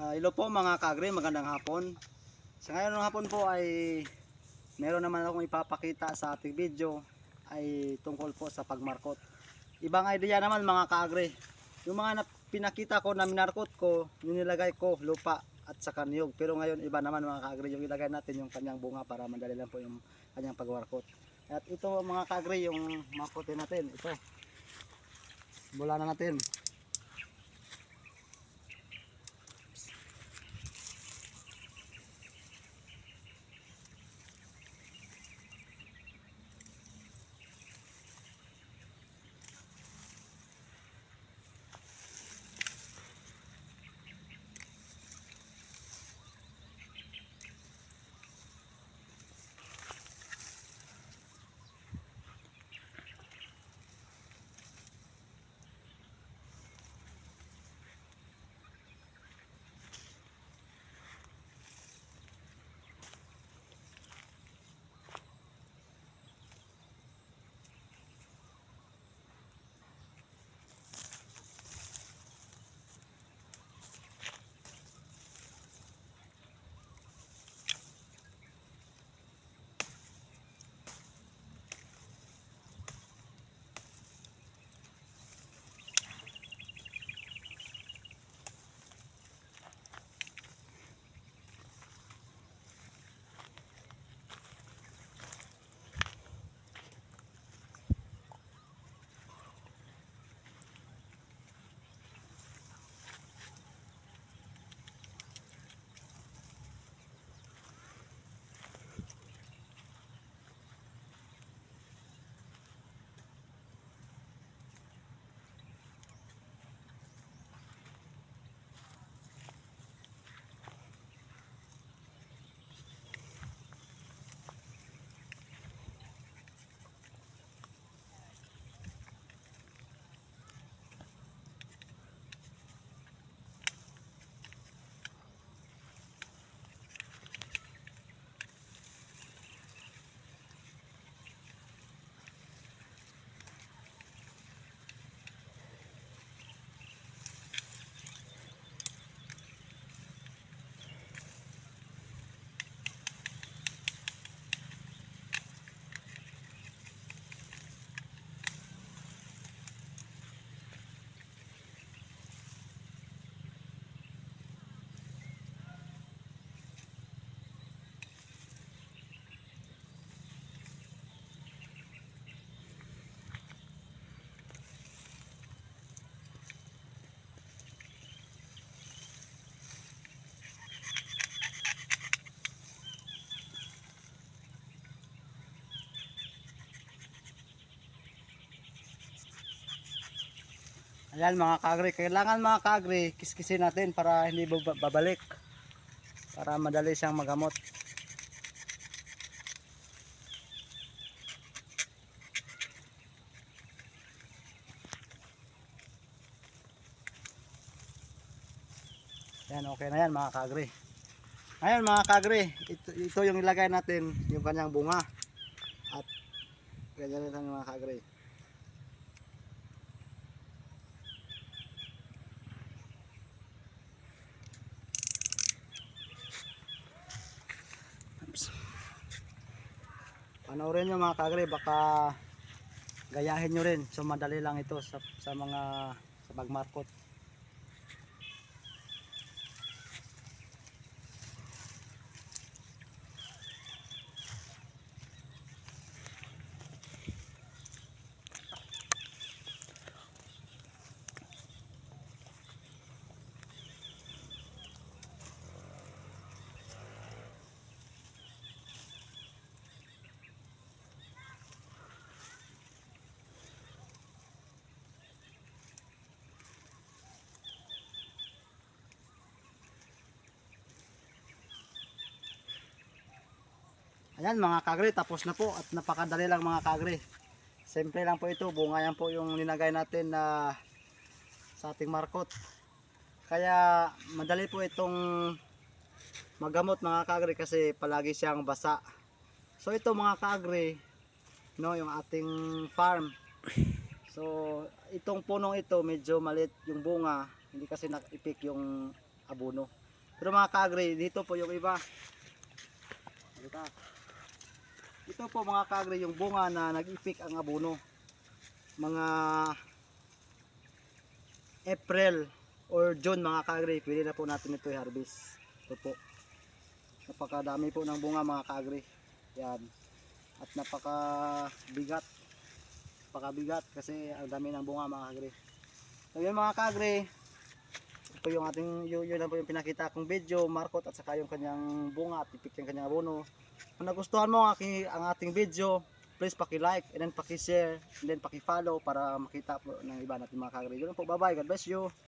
Hello po mga kaagri, magandang hapon. Sa ngayon ng hapon po ay meron naman akong ipapakita sa ating video ay tungkol po sa pagmarkot. Ibang idea naman mga kaagri. Yung mga pinakita ko na minarkot ko, yung nilagay ko lupa at saka niyog. Pero ngayon iba naman mga kaagri, yung ilagay natin yung kanyang bunga para madali lang po yung kanyang pagmarkot. At ito mga kaagri yung markotin natin. Ito. Bula na natin. Ayan mga kaagri, kailangan mga kaagri, kiskisin natin para hindi babalik. Para madali siyang magamot. Ayan, okay na yan mga kaagri. Ngayon mga kaagri, ito yung ilagay natin, yung kanyang bunga. At ganyan lang mga kaagri. Panoorin nyo mga kaagri, baka gayahin nyo rin. So madali lang ito sa mga sa pagmarkot. Ayan mga kaagri, tapos na po at napakadali lang mga kaagri. Simple lang po ito, bunga yan po yung linagay natin na sa ating markot. Kaya madali po itong magamot mga kaagri kasi palagi siyang basa. So ito mga kaagri, no, yung ating farm. So itong punong ito medyo maliit yung bunga, hindi kasi nakipik yung abono. Pero mga kaagri, dito po yung iba. Ito po mga kaagri yung bunga na nag-ipik ang abono. Mga April or June mga kaagri, pwede na po natin ito i-harvest. Ito po. Napakadami po ng bunga mga kaagri. Yan. At napakabigat. Napakabigat kasi ang dami ng bunga mga kaagri. So yun mga kaagri. Ito yung ating, yun lang po yung pinakita kong video, markot at saka yung kanyang bunga at ipik yung kanyang abono. Kung nagustuhan mo ang ating video, please paki-like and then paki-share and then paki-follow para makita po ng iba natin mga kaagri. Yun po, bye bye, God bless you.